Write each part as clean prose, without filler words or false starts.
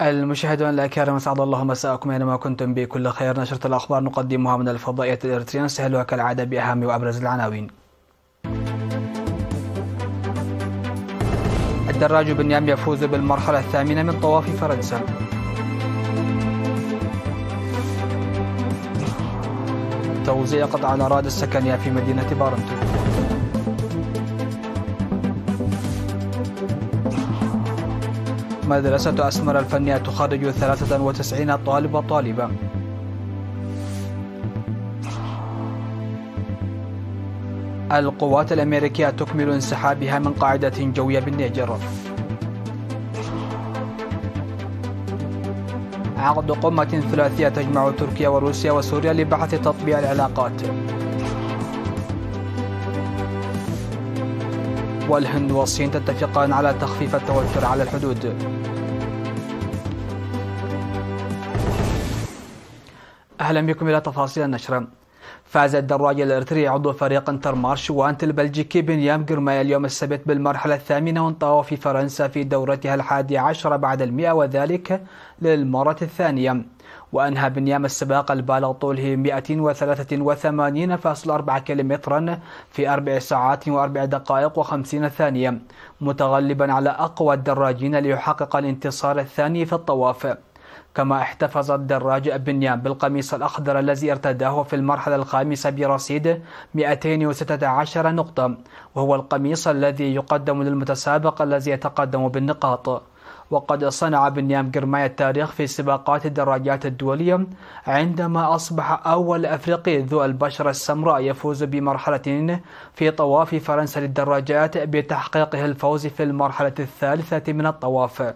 المشاهدون الأكارم، أسعد الله مساءكم أينما كنتم بكل خير. نشرة الأخبار نقدمها من الفضائية الإريترية، نسهلها كالعادة بأهم وأبرز العناوين. الدراج بنيام يفوز بالمرحلة الثامنة من طواف فرنسا. توزيع قطع الأراضي السكنية في مدينة بارنتو. مدرسة أسمر الفنية تخرج 93 طالب وطالبة. القوات الأمريكية تكمل انسحابها من قاعدة جوية بالنيجر. عقد قمة ثلاثية تجمع تركيا وروسيا وسوريا لبحث تطبيع العلاقات. والهند والصين تتفقان على تخفيف التوتر على الحدود. أهلا بكم إلى تفاصيل النشرة. فاز الدراج الإريتري عضو فريق انترمارش وانت البلجيكي بنيام جرماي اليوم السبت بالمرحلة الثامنة من طواف فرنسا في دورتها 11 بعد 100، وذلك للمرة الثانية. وأنهى بنيام السباق البالغ طوله 183.4 كيلومترا في 4 ساعات و4 دقائق و50 ثانية، متغلبا على أقوى الدراجين ليحقق الانتصار الثاني في الطواف. كما احتفظ الدراج بنيام بالقميص الأخضر الذي ارتداه في المرحلة الخامسة برصيد 216 نقطة، وهو القميص الذي يقدم للمتسابق الذي يتقدم بالنقاط. وقد صنع بنيام جرماي التاريخ في سباقات الدراجات الدولية عندما أصبح أول أفريقي ذو البشرة السمراء يفوز بمرحلة في طواف فرنسا للدراجات بتحقيقه الفوز في المرحلة الثالثة من الطواف.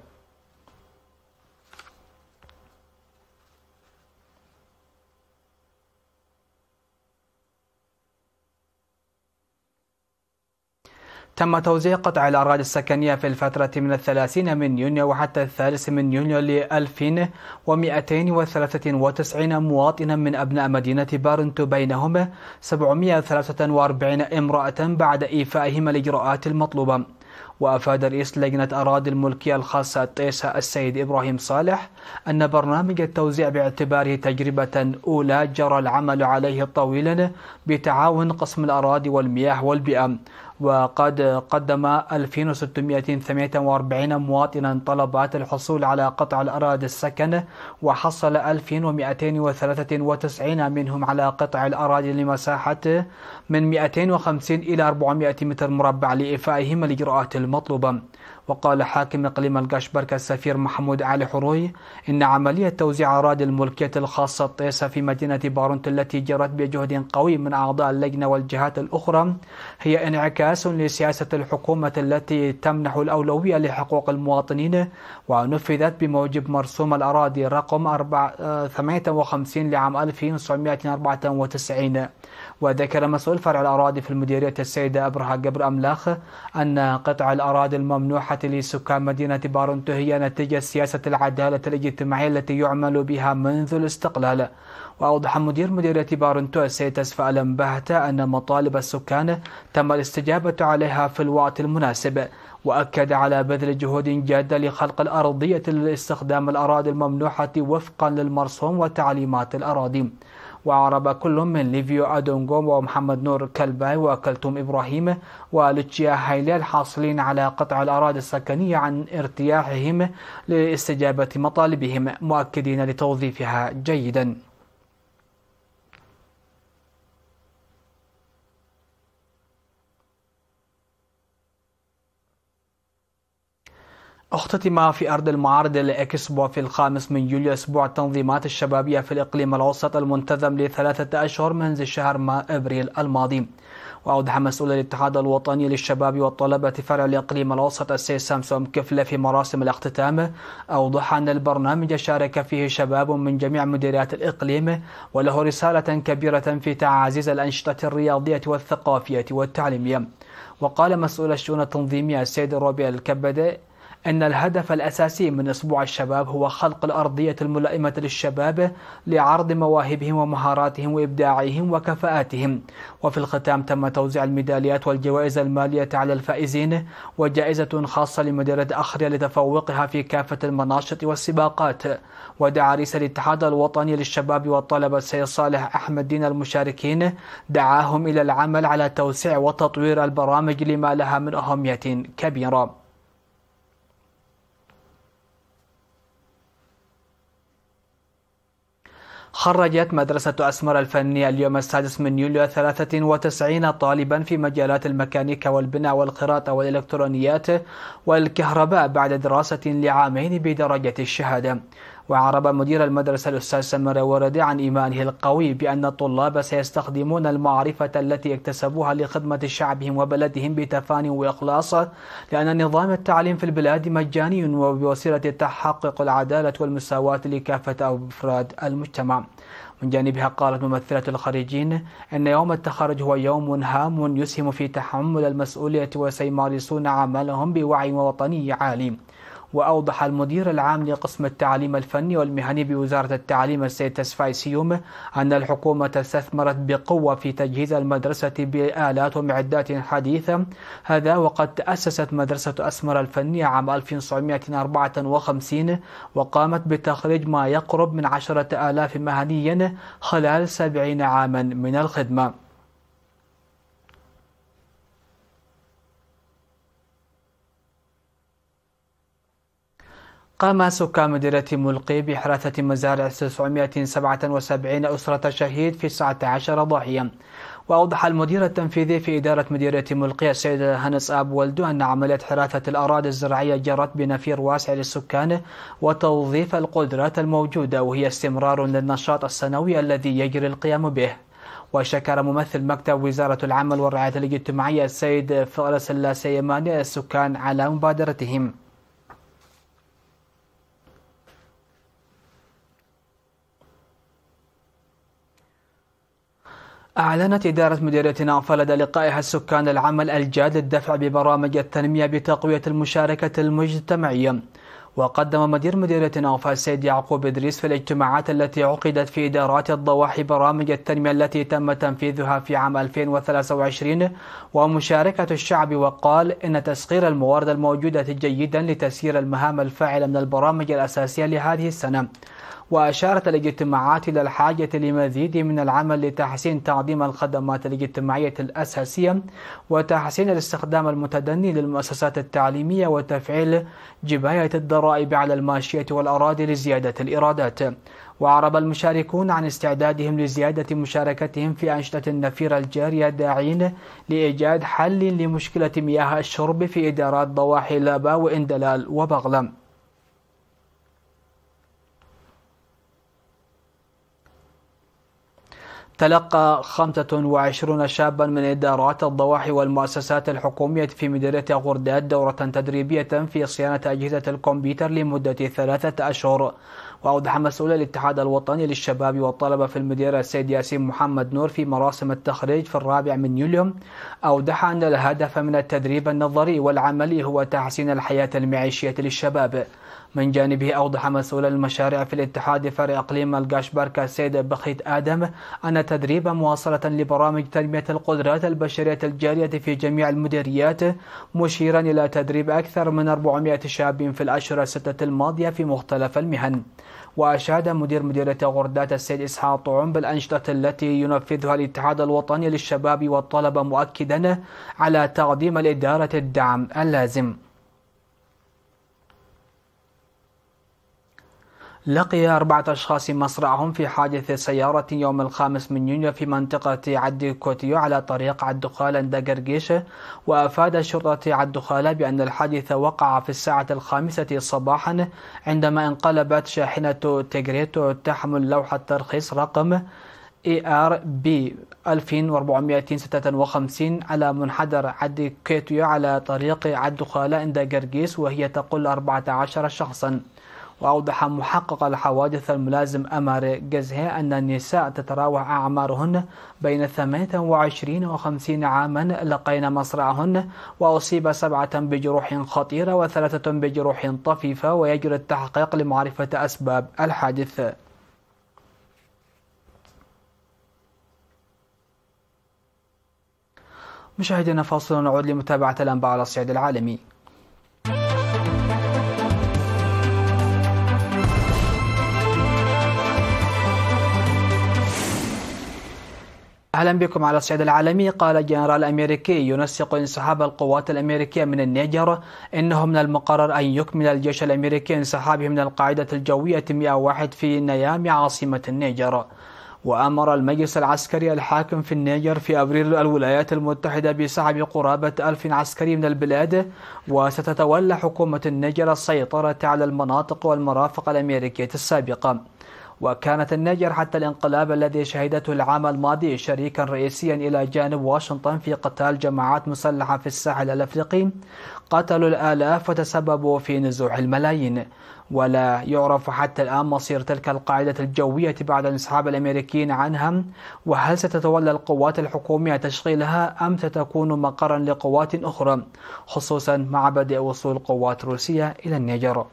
تم توزيع قطع الأراضي السكنية في الفترة من 30 من يونيو وحتى 3 من يونيو ل 2293 مواطنا من أبناء مدينة بارنتو، بينهم 743 امرأة بعد إيفائهم الإجراءات المطلوبة. وأفاد رئيس لجنة أراضي الملكية الخاصة طيسة السيد إبراهيم صالح أن برنامج التوزيع باعتباره تجربة أولى جرى العمل عليه طويلا بتعاون قسم الأراضي والمياه والبيئة، وقد قدم 2648 مواطنا طلبات الحصول على قطع الأراضي السكن، وحصل 2293 منهم على قطع الأراضي لمساحة من 250 إلى 400 متر مربع لإيفائهم الإجراءات المطلوبة. وقال حاكم إقليم القشبركة السفير محمود علي حروي إن عملية توزيع أراضي الملكية الخاصة طيسة في مدينة بارنتو التي جرت بجهد قوي من أعضاء اللجنة والجهات الأخرى هي انعكاس لسياسة الحكومة التي تمنح الأولوية لحقوق المواطنين، ونفذت بموجب مرسوم الأراضي رقم 58 لعام 1994. وذكر مسؤول فرع الأراضي في المديرية السيدة أبرهة قبر أملاخ أن قطع الأراضي الممنوحة لسكان مدينة بارنتو هي نتيجة سياسة العدالة الاجتماعية التي يعمل بها منذ الاستقلال. وأوضح مدير مديرية بارنتو السيد تسفى الأنبهة أن مطالب السكان تم الاستجابة عليها في الوقت المناسب، وأكد على بذل جهود جادة لخلق الأرضية لاستخدام الأراضي الممنوحة وفقا للمرسوم وتعليمات الأراضي. وأعرب كل من ليفيو أدونغو ومحمد نور كلباي وكلثوم إبراهيم ولوتشيا هايلي الحاصلين على قطع الأراضي السكنية عن ارتياحهم لاستجابة مطالبهم، مؤكدين لتوظيفها جيدا. اختتم في أرض المعارض الإكسبو في 5 من يوليو أسبوع التنظيمات الشبابية في الإقليم الأوسط المنتظم ل3 أشهر منذ شهر أبريل الماضي. وأوضح مسؤول الاتحاد الوطني للشباب والطلبة فرع الإقليم الأوسط السيد سامسون كفلة في مراسم الاختتام، أوضح أن البرنامج شارك فيه شباب من جميع مديريات الإقليم، وله رسالة كبيرة في تعزيز الأنشطة الرياضية والثقافية والتعليمية. وقال مسؤول الشؤون التنظيمية السيد روبي الكبدة إن الهدف الأساسي من أسبوع الشباب هو خلق الأرضية الملائمة للشباب لعرض مواهبهم ومهاراتهم وإبداعهم وكفاءاتهم. وفي الختام تم توزيع الميداليات والجوائز المالية على الفائزين، وجائزة خاصة لمديرية أخرية لتفوقها في كافة المناشط والسباقات. ودعا رئيس الاتحاد الوطني للشباب والطلبة السيد صالح أحمد دين المشاركين، دعاهم إلى العمل على توسيع وتطوير البرامج لما لها من أهمية كبيرة. خرجت مدرسة أسمر الفنية اليوم السادس من يوليو 93 طالبا في مجالات الميكانيكا والبناء والخراطة والإلكترونيات والكهرباء بعد دراسة لعامين بدرجة الشهادة. وعرب مدير المدرسة الأستاذ سمر وردي عن إيمانه القوي بأن الطلاب سيستخدمون المعرفة التي اكتسبوها لخدمة شعبهم وبلدهم بتفاني وإخلاص، لأن نظام التعليم في البلاد مجاني وبوسيلة تحقق العدالة والمساواة لكافة أفراد المجتمع. من جانبها قالت ممثلة الخريجين أن يوم التخرج هو يوم هام يسهم في تحمل المسؤولية وسيمارسون عملهم بوعي وطني عالي. وأوضح المدير العام لقسم التعليم الفني والمهني بوزارة التعليم السيد تسفاي سيوم أن الحكومة استثمرت بقوة في تجهيز المدرسة بآلات ومعدات حديثة، هذا وقد تأسست مدرسة أسمر الفنية عام 1954 وقامت بتخريج ما يقرب من 10,000 مهنيا خلال 70 عاما من الخدمة. قام سكان مديرية ملقي بحراثة مزارع 977 أسرة شهيد في 19 ضاحية. وأوضح المدير التنفيذي في إدارة مديرية ملقي السيد هنس آب ولدو أن عملية حراثة الأراضي الزراعية جرت بنفير واسع للسكان وتوظيف القدرات الموجودة، وهي استمرار للنشاط السنوي الذي يجري القيام به. وشكر ممثل مكتب وزارة العمل والرعاية الاجتماعية السيد فارس اللاسيماني السكان على مبادرتهم. أعلنت إدارة مديرية ناوفا لدى لقائها السكان العمل الجاد للدفع ببرامج التنمية بتقوية المشاركة المجتمعية. وقدم مدير مديرية ناوفا السيد يعقوب إدريس في الاجتماعات التي عقدت في إدارات الضواحي برامج التنمية التي تم تنفيذها في عام 2023 ومشاركة الشعب، وقال إن تسخير الموارد الموجودة جيدا لتسيير المهام الفاعلة من البرامج الأساسية لهذه السنة. وأشارت الاجتماعات إلى الحاجة لمزيد من العمل لتحسين تقديم الخدمات الاجتماعية الأساسية وتحسين الاستخدام المتدني للمؤسسات التعليمية وتفعيل جباية الضرائب على الماشية والأراضي لزيادة الإيرادات. وأعرب المشاركون عن استعدادهم لزيادة مشاركتهم في أنشطة النفير الجارية، داعين لإيجاد حل لمشكلة مياه الشرب في إدارات ضواحي لابا وإندلال وبغلم. تلقى 25 شابا من إدارات الضواحي والمؤسسات الحكومية في مديرية غرداد دورة تدريبية في صيانة أجهزة الكمبيوتر لمدة 3 أشهر. وأوضح مسؤول الاتحاد الوطني للشباب والطلبة في المديرية السيد ياسين محمد نور في مراسم التخريج في 4 يوليو، أوضح أن الهدف من التدريب النظري والعملي هو تحسين الحياة المعيشية للشباب. من جانبه أوضح مسؤول المشاريع في الاتحاد فرع إقليم القاشبركة السيد بخيت آدم أن التدريب مواصلة لبرامج تنمية القدرات البشرية الجارية في جميع المديريات، مشيرا إلى تدريب أكثر من 400 شاب في الأشهر الستة الماضية في مختلف المهن. وأشاد مدير مديرية غردات السيد إسحاق طعم بالأنشطة التي ينفذها الاتحاد الوطني للشباب والطلبة، مؤكدا على تقديم الإدارة الدعم اللازم. لقي 4 أشخاص مصرعهم في حادث سيارة يوم 5 يونيو في منطقة عد كوتيو على طريق عدخال عند قرقيش. وأفاد شرطة عدخال بأن الحادث وقع في الساعة 5 صباحا عندما انقلبت شاحنة تيغريتو تحمل لوحة ترخيص رقم ERB 2456 على منحدر عد كوتيو على طريق عدخال عند قرقيس، وهي تقل 14 شخصا. وأوضح محقق الحوادث الملازم أمار جزهي أن النساء تتراوح أعمارهن بين 28 و 50 عاما لقين مصرعهن، وأصيب 7 بجروح خطيرة و3 بجروح طفيفة، ويجري التحقيق لمعرفة أسباب الحادث. مشاهدينا فاصل نعود لمتابعة الأنباء على الصعيد العالمي. أهلا بكم على الصعيد العالمي. قال الجنرال الأمريكي ينسق انسحاب القوات الأمريكية من النيجر إنه من المقرر أن يكمل الجيش الأمريكي انسحابه من القاعدة الجوية 101 في نيامي عاصمة النيجر. وأمر المجلس العسكري الحاكم في النيجر في أبريل الولايات المتحدة بسحب قرابة 1000 عسكري من البلاد، وستتولى حكومة النيجر السيطرة على المناطق والمرافق الأمريكية السابقة. وكانت النيجر حتى الانقلاب الذي شهدته العام الماضي شريكا رئيسيا إلى جانب واشنطن في قتال جماعات مسلحة في الساحل الأفريقي قتلوا الآلاف وتسببوا في نزوح الملايين. ولا يعرف حتى الآن مصير تلك القاعدة الجوية بعد انسحاب الأمريكيين عنها، وهل ستتولى القوات الحكومية تشغيلها أم ستكون مقرا لقوات أخرى، خصوصا مع بدء وصول قوات روسيا إلى النيجر.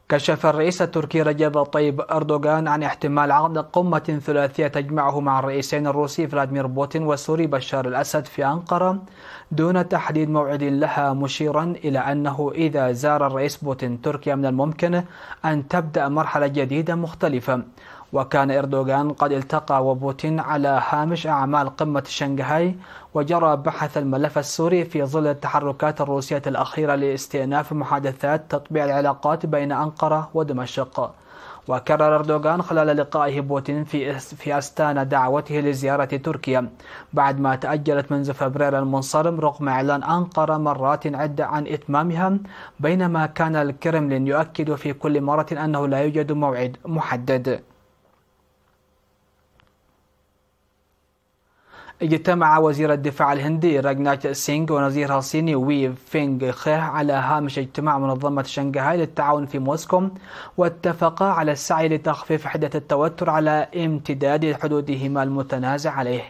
كشف الرئيس التركي رجب طيب أردوغان عن احتمال عقد قمة ثلاثية تجمعه مع الرئيسين الروسي فلاديمير بوتين والسوري بشار الأسد في أنقرة دون تحديد موعد لها، مشيرا إلى أنه إذا زار الرئيس بوتين تركيا من الممكن أن تبدأ مرحلة جديدة مختلفة. وكان إردوغان قد التقى وبوتين على هامش أعمال قمة شنغهاي، وجرى بحث الملف السوري في ظل التحركات الروسية الأخيرة لاستئناف محادثات تطبيع العلاقات بين أنقرة ودمشق. وكرر أردوغان خلال لقائه بوتين في أستانا دعوته لزيارة تركيا بعد ما تأجلت منذ فبراير المنصرم رغم إعلان أنقرة مرات عدة عن إتمامها، بينما كان الكرملين يؤكد في كل مرة أنه لا يوجد موعد محدد. اجتمع وزير الدفاع الهندي راجناث سينغ ونظيرها الصيني وي فينغ خيه على هامش اجتماع منظمة شنغهاي للتعاون في موسكو، واتفقا على السعي لتخفيف حدة التوتر على امتداد حدودهما المتنازع عليه.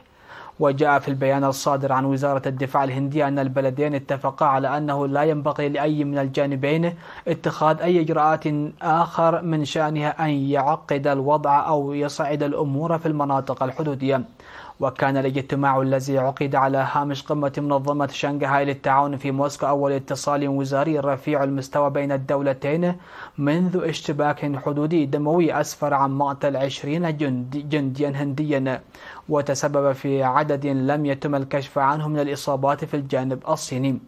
وجاء في البيان الصادر عن وزارة الدفاع الهندية أن البلدين اتفقا على أنه لا ينبغي لأي من الجانبين اتخاذ أي إجراءات آخر من شأنها أن يعقد الوضع أو يصعد الأمور في المناطق الحدودية. وكان الاجتماع الذي عقد على هامش قمة منظمة شنغهاي للتعاون في موسكو أول اتصال وزاري رفيع المستوى بين الدولتين منذ اشتباك حدودي دموي أسفر عن مقتل 20 جنديا هنديا، وتسبب في عدد لم يتم الكشف عنه من الإصابات في الجانب الصيني.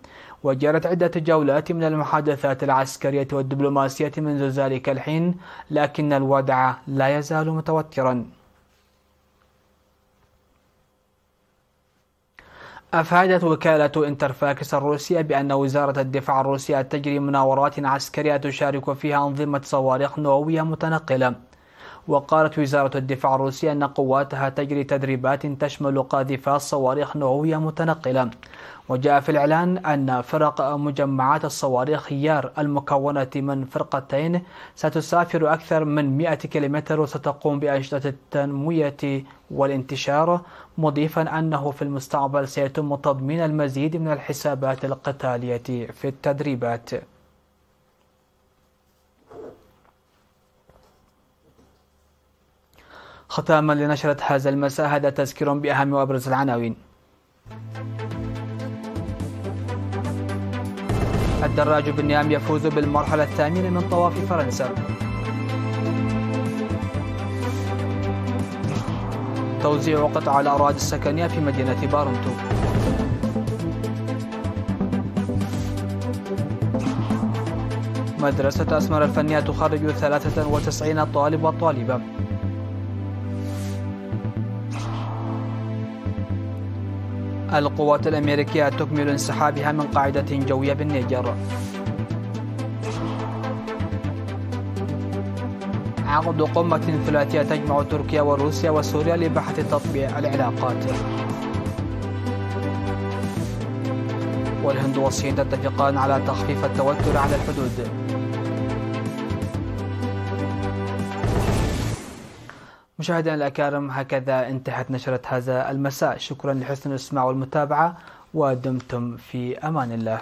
وجرت عدة جولات من المحادثات العسكرية والدبلوماسية منذ ذلك الحين، لكن الوضع لا يزال متوترا. أفادت وكالة انترفاكس الروسية بأن وزارة الدفاع الروسية تجري مناورات عسكرية تشارك فيها أنظمة صواريخ نووية متنقلة. وقالت وزارة الدفاع الروسية أن قواتها تجري تدريبات تشمل قاذفات صواريخ نووية متنقلة. وجاء في الإعلان أن فرق مجمعات الصواريخ يار المكونة من فرقتين ستسافر أكثر من 100 كيلومتر وستقوم بأنشطة التنمية والانتشار، مضيفا أنه في المستقبل سيتم تضمين المزيد من الحسابات القتالية في التدريبات. ختاما لنشرة هذا المساء، هذا تذكير بأهم وأبرز العناوين. الدراج بالنيام يفوز بالمرحلة الثامنة من طواف فرنسا. توزيع قطع الأراضي السكنية في مدينة بارنتو. مدرسة أسمر الفنية تخرج 93 طالب وطالبة. القوات الأمريكية تكمل انسحابها من قاعدة جوية بالنيجر. عقد قمة ثلاثية تجمع تركيا وروسيا وسوريا لبحث تطبيع العلاقات. والهند والصين تتفقان على تخفيف التوتر على الحدود. مشاهدينا الأكارم، هكذا انتهت نشرة هذا المساء. شكرا لحسن الإسماع والمتابعة، ودمتم في أمان الله.